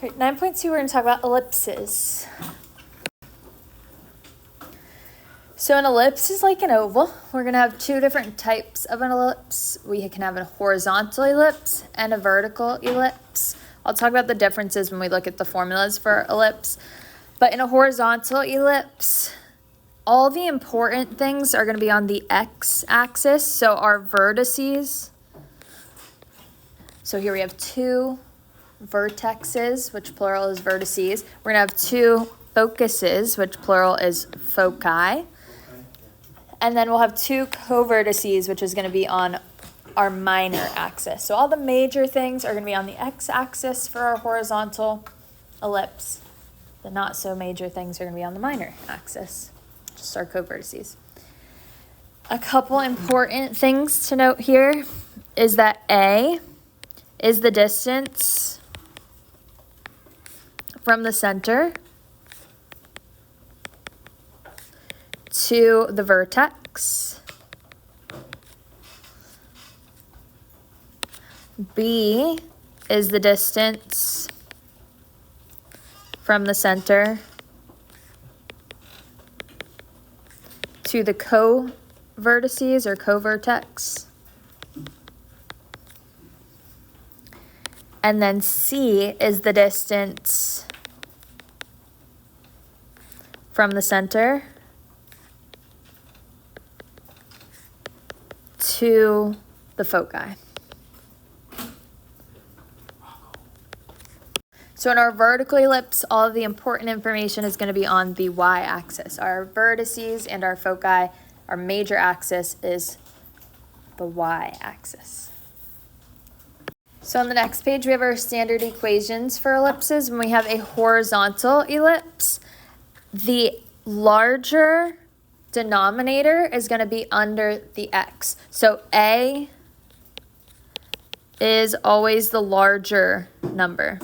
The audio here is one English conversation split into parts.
Right, 9.2, we're going to talk about ellipses. So an ellipse is like an oval. We're going to have two different types of an ellipse. We can have a horizontal ellipse and a vertical ellipse. I'll talk about the differences when we look at the formulas for ellipse. But in a horizontal ellipse, all the important things are going to be on the x-axis. So our vertices. So here we have two vertexes, which plural is vertices. We're going to have two focuses, which plural is foci. And then we'll have two covertices, which is going to be on our minor axis. So all the major things are going to be on the x-axis for our horizontal ellipse. The not so major things are going to be on the minor axis, just our covertices. A couple important things to note here is that A is the distance from the center to the vertex. B is the distance from the center to the co-vertices or co-vertex. And then C is the distance from the center to the foci. So in our vertical ellipse, all of the important information is going to be on the y-axis. Our vertices and our foci, our major axis is the y-axis. So on the next page, we have our standard equations for ellipses. When we have a horizontal ellipse, the larger denominator is going to be under the x. So A is always the larger number.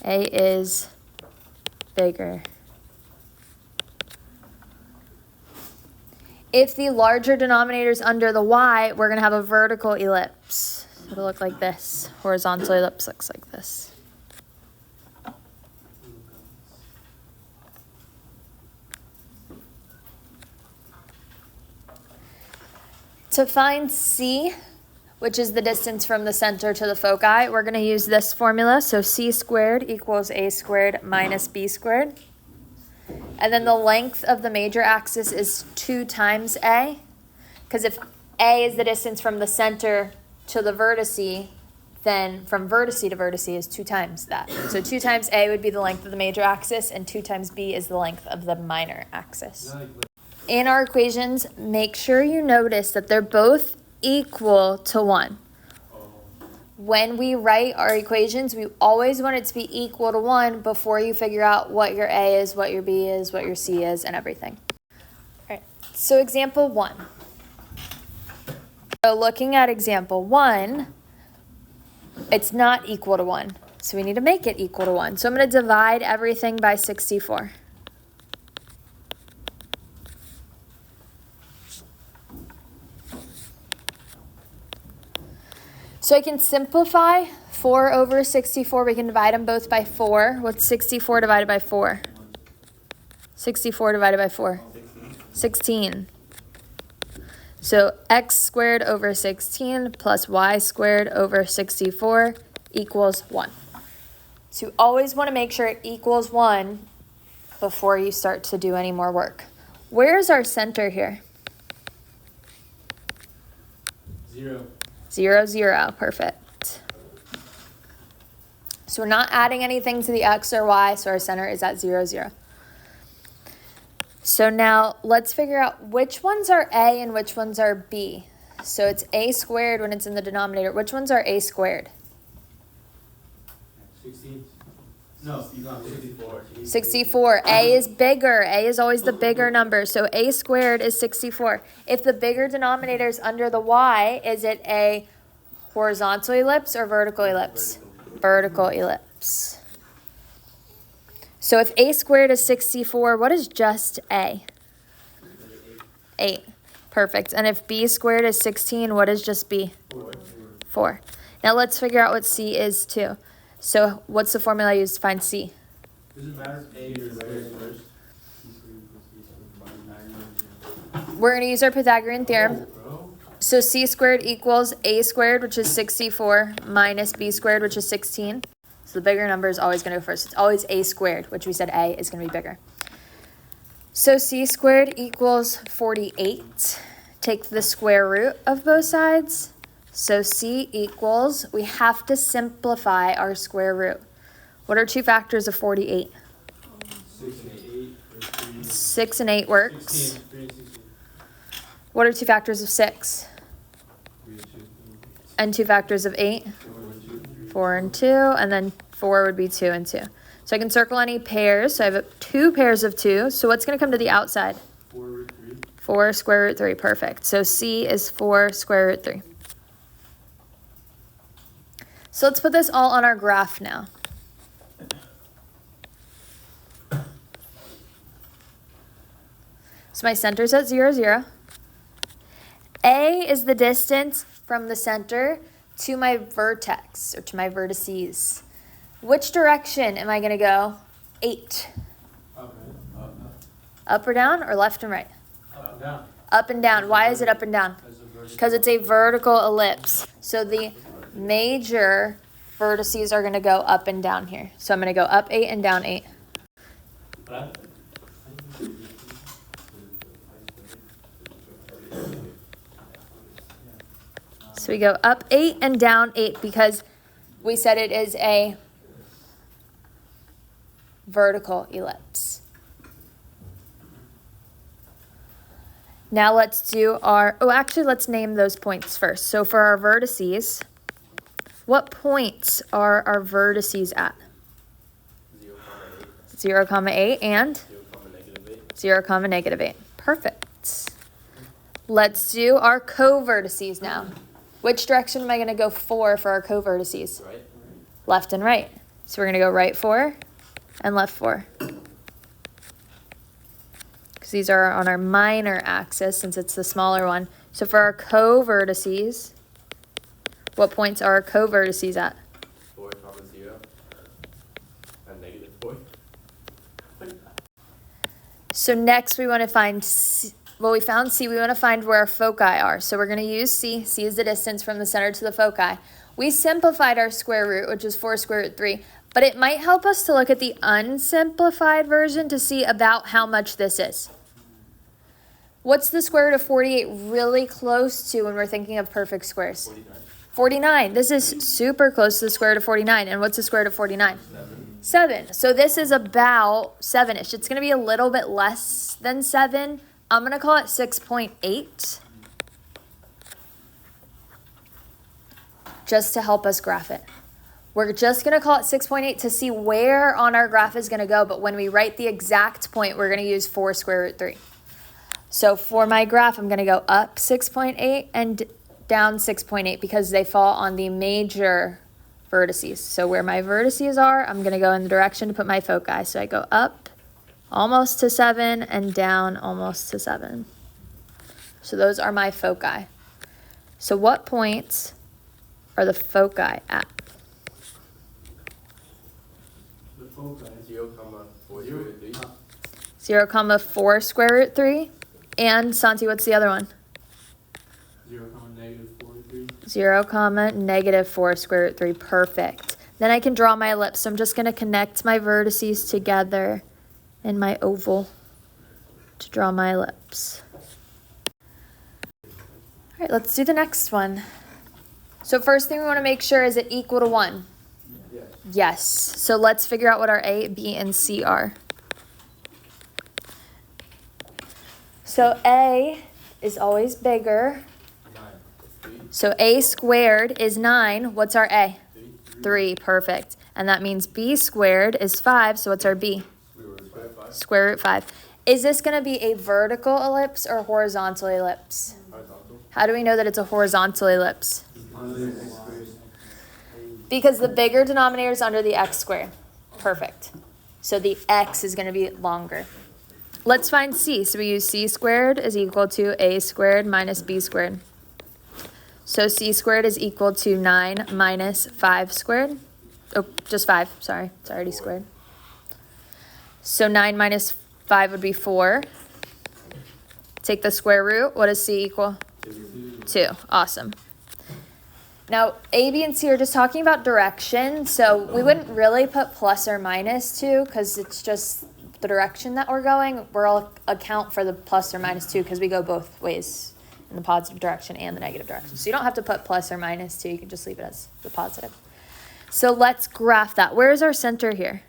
A is bigger. If the larger denominator is under the y, we're going to have a vertical ellipse. It'll look like this. Horizontal ellipse looks like this. To find C, which is the distance from the center to the foci, we're going to use this formula. So C squared equals A squared minus B squared. And then the length of the major axis is 2 times A. Because if A is the distance from the center to the vertice, then from vertice to vertice is 2 times that. So 2 times A would be the length of the major axis, and 2 times B is the length of the minor axis. In our equations, make sure you notice that they're both equal to 1. When we write our equations, we always want it to be equal to 1 before you figure out what your A is, what your B is, what your C is, and everything. All right, so example 1. So looking at example 1, it's not equal to 1. So we need to make it equal to 1. So I'm going to divide everything by 64. So I can simplify 4 over 64. We can divide them both by 4. What's 64 divided by 4? 64 divided by 4? 16. So x squared over 16 plus y squared over 64 equals 1. So you always want to make sure it equals 1 before you start to do any more work. Where's our center here? 0. 0, 0. Perfect. So we're not adding anything to the x or y, so our center is at 0, 0. So now let's figure out which ones are A and which ones are B. So it's A squared when it's in the denominator. Which ones are A squared? 16. No, 64. 64. A is bigger. A is always the bigger number. So A squared is 64. If the bigger denominator is under the y, is it a horizontal ellipse or vertical ellipse? Vertical ellipse. So if A squared is 64, what is just A? 8. Perfect. And if B squared is 16, what is just B? 4. Now let's figure out what C is too. So what's the formula I use to find C? Does it matter if A is squared first? We're going to use our Pythagorean theorem. Bro. So C squared equals A squared, which is 64, minus B squared, which is 16. So the bigger number is always going to go first. It's always A squared, which we said A is going to be bigger. So C squared equals 48. Take the square root of both sides. So C equals, we have to simplify our square root. What are two factors of 48? 6 and 8 or 3. 6 and 8 works. 16, 3 and 16. What are two factors of 6? 3 and 2. And two factors of 8? 4 and 2. 4 and 2, and then 4 would be 2 and 2. So I can circle any pairs. So I have two pairs of 2. So what's going to come to the outside? 4 root 3. 4 square root 3. Perfect. So C is 4 square root 3. So let's put this all on our graph now. So my center's at 0, 0. A is the distance from the center to my vertex, or to my vertices. Which direction am I going to go? 8. Up and up. Up or down, or left and right? Up and down. Up and down. Why is it up and down? Because it's a vertical ellipse. So the major vertices are going to go up and down here. So I'm going to go up 8 and down 8. So we go up 8 and down 8 because we said it is a vertical ellipse. Now let's do our, let's name those points first. So for our vertices, what points are our vertices at? 0, 8 and 0, -8. Perfect. Let's do our co-vertices now. Which direction am I going to go for our co-vertices? Right. Left and right. So we're going to go right 4 and left 4. Because these are on our minor axis since it's the smaller one. So for our co-vertices, what points are our co-vertices at? 4, 0, and -4. So next we want to find C. Well, we found C. We want to find where our foci are. So we're going to use C. C is the distance from the center to the foci. We simplified our square root, which is 4 square root 3. But it might help us to look at the unsimplified version to see about how much this is. What's the square root of 48 really close to when we're thinking of perfect squares? 49. This is super close to the square root of 49. And what's the square root of 49? 7. So this is about 7-ish. It's going to be a little bit less than 7. I'm going to call it 6.8. Just to help us graph it. We're just going to call it 6.8 to see where on our graph is going to go. But when we write the exact point, we're going to use 4 square root 3. So for my graph, I'm going to go up 6.8 and down 6.8 because they fall on the major vertices. So where my vertices are, I'm going to go in the direction to put my foci. So I go up almost to 7 and down almost to 7. So those are my foci. So what points are the foci at? The foci. 0, 4 square root 3. 0, 4 square root 3. And Santi, what's the other one? 0, -4 3. 0, -4 square root 3. Perfect. Then I can draw my ellipse. So I'm just going to connect my vertices together in my oval to draw my ellipse. All right, let's do the next one. So first thing we want to make sure, is it equal to 1? Yes. Yes. So let's figure out what our A, B, and C are. So A is always bigger. 9. 3. So A squared is 9. What's our A? 3. 3. Perfect. And that means B squared is 5. So what's our B? Square root 5. Is this going to be a vertical ellipse or a horizontal ellipse? Horizontal. How do we know that it's a horizontal ellipse? Because the bigger denominator is under the x squared. Perfect. So the x is going to be longer. Let's find C. So we use C squared is equal to A squared minus B squared. So C squared is equal to 9 minus 5 squared. Oh, just 5, sorry, it's already 4. squared. So 9 minus 5 would be 4. Take the square root, what does C equal? 2. 2, awesome. Now, A, B, and C are just talking about direction, so we wouldn't really put plus or minus 2, because it's just the direction that we're going. We'll account for the plus or minus 2, because we go both ways, in the positive direction and the negative direction. So you don't have to put plus or minus 2, you can just leave it as the positive. So let's graph that. Where's our center here?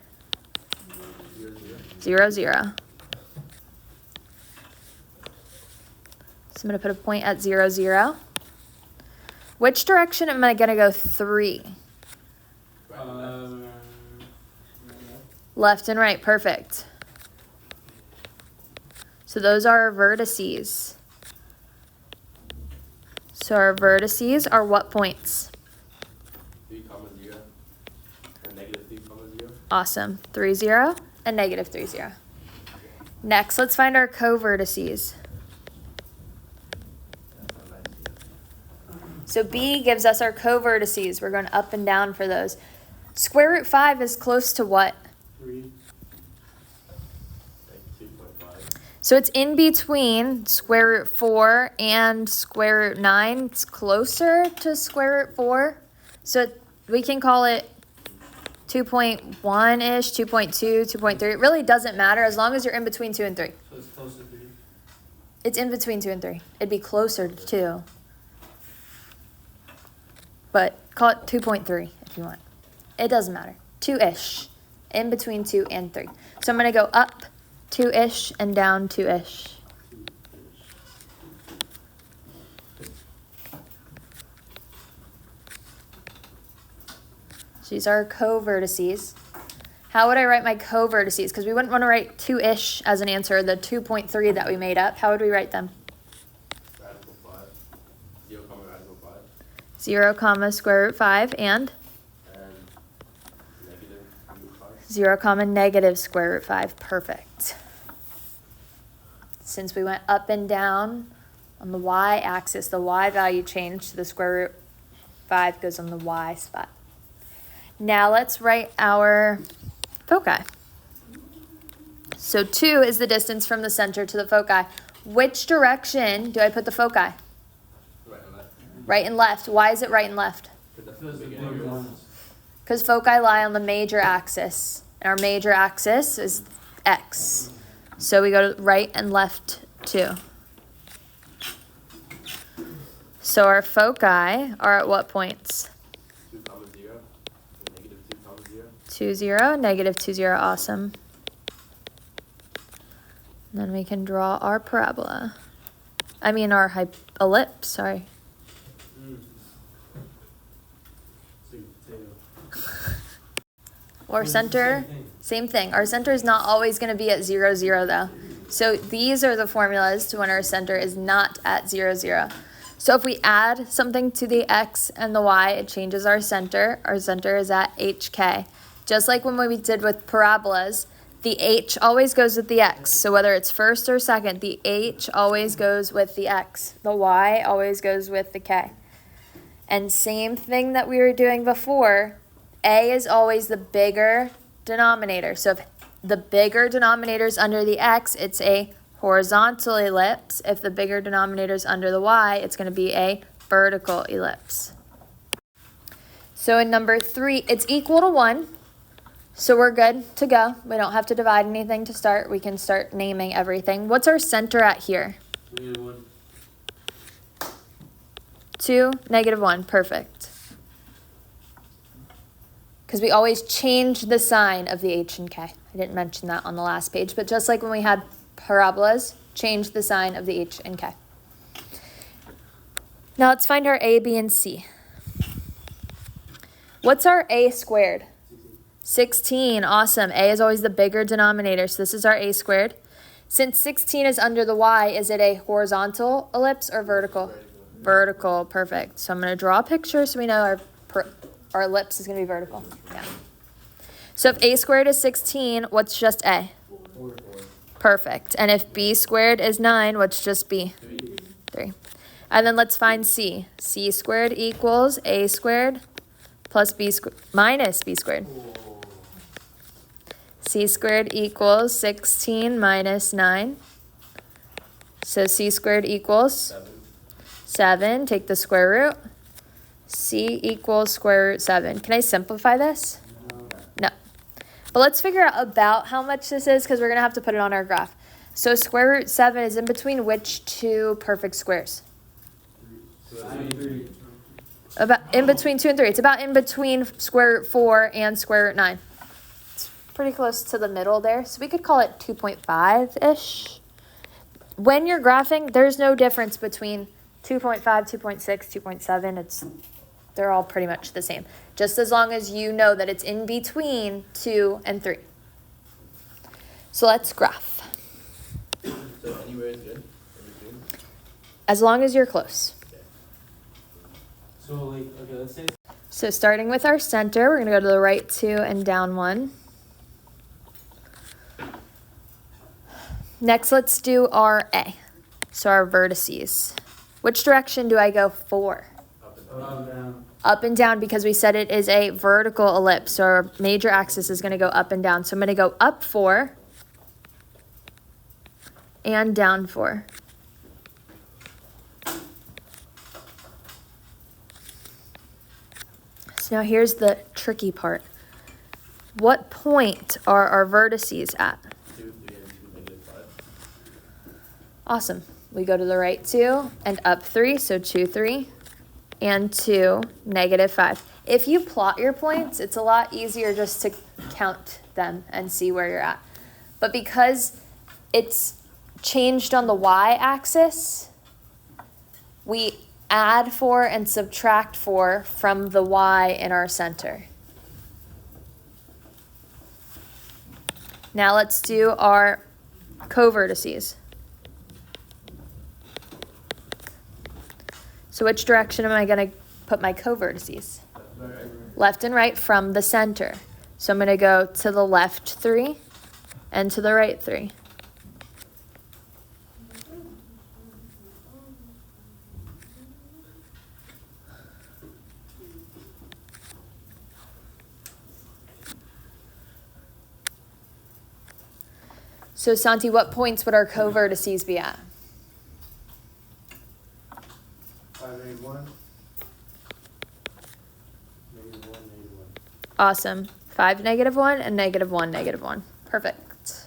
0, 0. So I'm going to put a point at 0, 0. Which direction am I going to go 3? Left and right, perfect. So those are our vertices. So our vertices are what points? 3, 0. And negative 3, 0. Awesome. 3, 0 and negative 3, 0. Next, let's find our co-vertices. So B gives us our co-vertices. We're going up and down for those. Square root 5 is close to what? 3. Like 2.5. So it's in between square root 4 and square root 9. It's closer to square root 4. So we can call it 2.1-ish, 2.2, 2.3. It really doesn't matter as long as you're in between 2 and 3. So it's close to 3. It's in between 2 and 3. It'd be closer to 2. But call it 2.3 if you want. It doesn't matter. 2-ish. In between 2 and 3. So I'm going to go up 2-ish and down 2-ish. These are co-vertices. How would I write my co-vertices? Because we wouldn't want to write 2-ish as an answer, the 2.3 that we made up. How would we write them? Radical 5. 0, radical 5. 0, comma, square root 5, and And negative root 5. 0, comma, negative square root 5. Perfect. Since we went up and down on the y-axis, the y value changed, so the square root 5 goes on the y spot. Now let's write our foci. So 2 is the distance from the center to the foci. Which direction do I put the foci? Right and left. Right and left. Why is it right and left? Because Because that's the the big beginning. ones. Because foci lie on the major axis. And our major axis is x. So we go to right and left too. So our foci are at what points? 2, 0. And negative 2, 0. 2, 0, negative 2, 0, awesome. And then we can draw our parabola. I mean our ellipse, sorry. Sweet potato. Or center, Same thing. same thing. Our center is not always going to be at 0, 0 though. So these are the formulas to when our center is not at 0, 0. So if we add something to the x and the y, it changes our center. Our center is at hk. Just like when we did with parabolas, the h always goes with the x. So whether it's first or second, the h always goes with the x. The y always goes with the k. And same thing that we were doing before, a is always the bigger denominator. So if the bigger denominator is under the x, it's a horizontal ellipse. If the bigger denominator is under the y, it's going to be a vertical ellipse. So in number 3, it's equal to 1. So we're good to go. We don't have to divide anything to start. We can start naming everything. What's our center at here? -1. 2, -1. Perfect. Because we always change the sign of the h and k. I didn't mention that on the last page, but just like when we had parabolas, change the sign of the h and k. Now let's find our a, b, and c. What's our a squared? 16, awesome. A is always the bigger denominator, so this is our a squared. Since 16 is under the y, is it a horizontal ellipse or vertical? Vertical, perfect. So I'm going to draw a picture so we know our ellipse is going to be vertical. Yeah. So if a squared is 16, what's just a? 4. Perfect. And if b squared is 9, what's just b? 3. And then let's find c. C squared equals a squared plus minus b squared. C squared equals 16 minus 9. So c squared equals 7. Take the square root. C equals square root 7. Can I simplify this? No. But let's figure out about how much this is because we're going to have to put it on our graph. So square root 7 is in between which two perfect squares? About in between 2 and 3. It's about in between square root 4 and square root 9. It's pretty close to the middle there. So we could call it 2.5-ish. When you're graphing, there's no difference between 2.5, 2.6, 2.7. They're all pretty much the same. Just as long as you know that it's in between 2 and 3. So let's graph. So anywhere is good? In between? As long as you're close. So like, okay, let's say. So starting with our center, we're going to go to the right 2 and down 1. Next, let's do our A. So our vertices. Which direction do I go for? Up and down. Up, down. Up and down because we said it is a vertical ellipse. So our major axis is going to go up and down. So I'm going to go up 4 and down 4. So now here's the tricky part. What point are our vertices at? 2, 3, and 2, -5. Awesome. We go to the right 2 and up 3, so 2, 3, and 2, -5. If you plot your points, it's a lot easier just to count them and see where you're at. But because it's changed on the y-axis, we add 4 and subtract 4 from the y in our center. Now let's do our co-vertices. So which direction am I going to put my co-vertices? Left and right from the center. So I'm going to go to the left 3 and to the right 3. So Santi, what points would our co-vertices be at? 5, 8, 1. -1, -1. Awesome. 5, -1, and -1, -1. Perfect.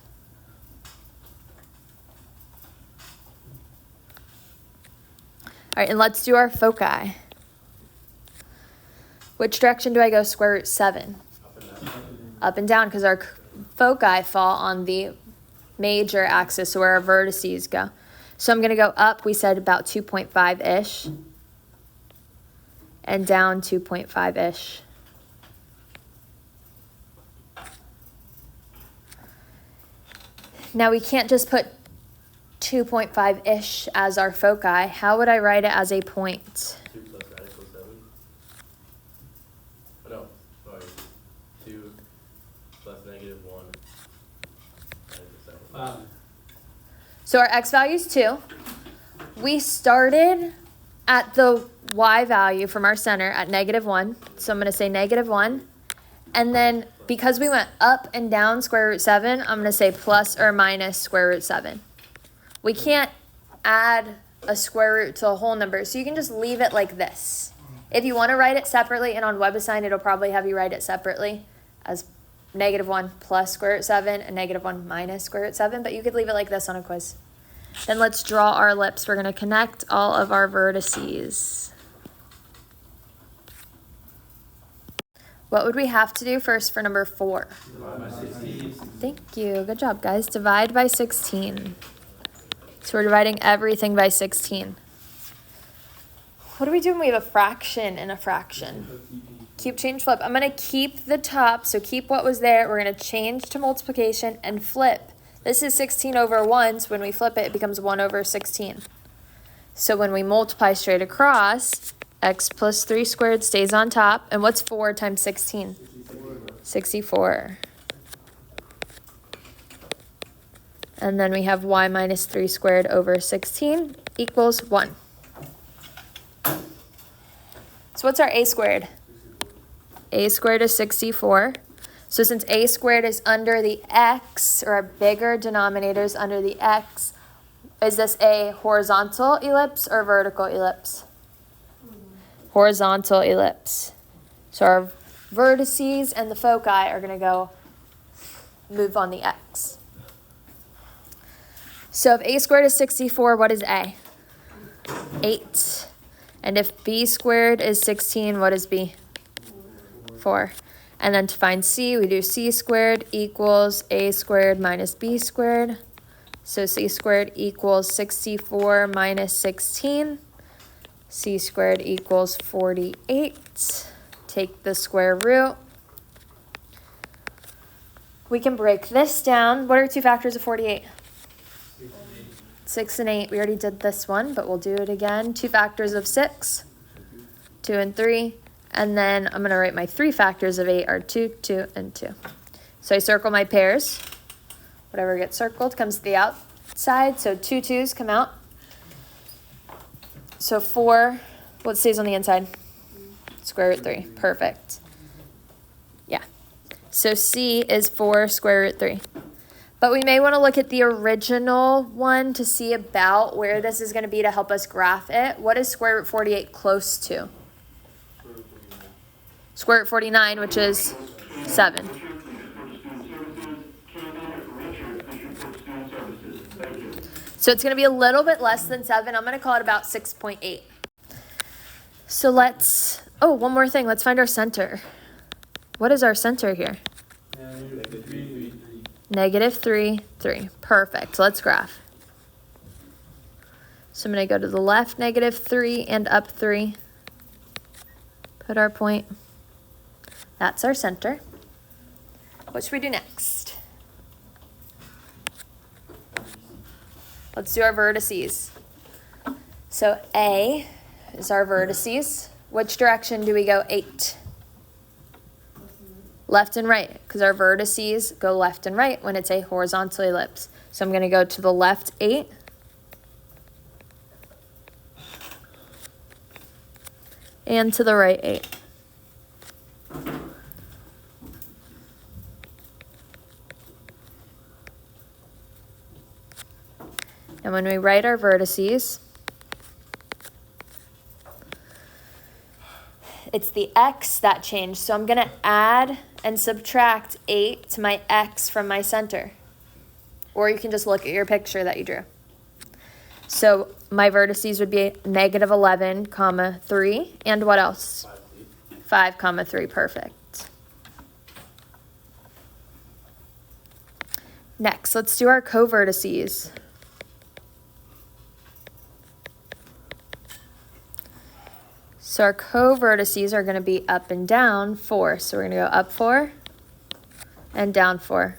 All right, and let's do our foci. Which direction do I go square root 7? Up and down. Up and down, because our foci fall on the major axis, so where our vertices go. So I'm going to go up, we said about 2.5-ish, and down 2.5-ish. Now we can't just put 2.5-ish as our foci. How would I write it as a point? 2 plus that equals 7. Oh, no, sorry. 2 plus -1 equals 7. 5. So our x value is 2. We started at the y value from our center at -1. So I'm going to say -1. And then because we went up and down square root 7, I'm going to say plus or minus square root 7. We can't add a square root to a whole number, so you can just leave it like this. If you want to write it separately, and on WebAssign, it'll probably have you write it separately as -1 plus square root 7 and -1 minus square root 7, but you could leave it like this on a quiz. Then let's draw our ellipse. We're going to connect all of our vertices. What would we have to do first for number 4? Divide by 16. Thank you. Good job, guys. Divide by 16. So we're dividing everything by 16. What do we do when we have a fraction and a fraction? Keep, change, flip. I'm going to keep the top, so keep what was there. We're going to change to multiplication and flip. This is 16 over 1, so when we flip it, it becomes 1 over 16. So when we multiply straight across, x plus 3 squared stays on top. And what's 4 times 16? 64. And then we have y minus 3 squared over 16 equals 1. So what's our a squared? a squared is 64. So since a squared is under the x, or a bigger denominator is under the x, is this a horizontal ellipse or vertical ellipse? Horizontal ellipse. So our vertices and the foci are going to move on the x. So if a squared is 64, what is a? 8. And if b squared is 16, what is b? 4. And then to find c, we do c squared equals a squared minus b squared. So c squared equals 64 minus 16. C squared equals 48. Take the square root. We can break this down. What are 2 factors of 48? 6 and 8. We already did this one, but we'll do it again. 2 factors of 6, 2 and 3. And then I'm going to write my 3 factors of 8 are 2, 2, and 2. So I circle my pairs. Whatever gets circled comes to the outside. So 2 2's come out. So 4, what stays on the inside? Square root 3. Perfect. Yeah. So C is 4 square root 3. But we may want to look at the original one to see about where this is going to be to help us graph it. What is square root 48 close to? Square root 49, which is 7. So it's going to be a little bit less than 7. I'm going to call it about 6.8. So let's, one more thing. Let's find our center. What is our center here? Negative 3, 3. Perfect. Let's graph. So I'm going to go to the left, negative 3, and up 3. Put our point. That's our center. What should we do next? Let's do our vertices. So A is our vertices. Which direction do we go 8? Left and right, because our vertices go left and right when it's a horizontal ellipse. So I'm going to go to the left 8. And to the right 8. And when we write our vertices, it's the x that changed. So I'm going to add and subtract 8 to my x from my center. Or you can just look at your picture that you drew. So my vertices would be negative 11, comma 3. And what else? 5, comma 3. Perfect. Next, let's do our covertices. So our covertices are going to be up and down 4. So we're going to go up 4 and down 4.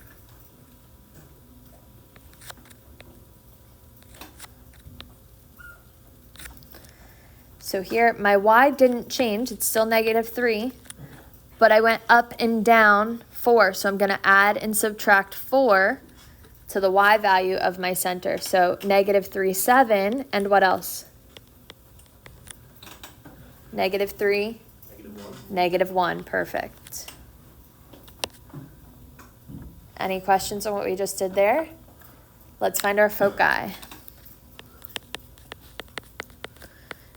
So here, my y didn't change. It's still negative 3. But I went up and down 4. So I'm going to add and subtract 4 to the y value of my center. So negative 3, 7. And what else? Negative 3, negative 1, perfect. Any questions on what we just did there? Let's find our foci.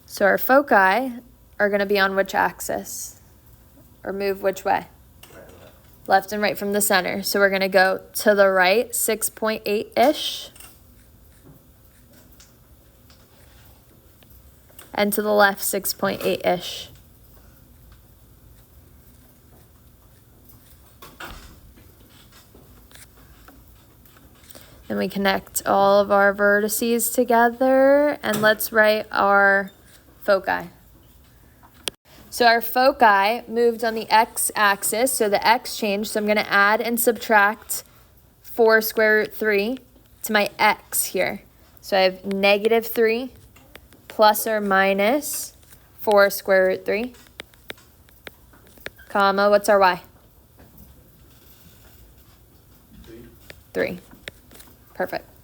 So our foci are going to be on which axis? Or move which way? Left and right from the center. So we're going to go to the right 6.8-ish. And to the left 6.8-ish. Then we connect all of our vertices together, and let's write our foci. So our foci moved on the x-axis, so the x changed, so I'm going to add and subtract 4 square root 3 to my x here. So I have negative 3 plus or minus 4 square root 3, comma, what's our y? 3. Perfect.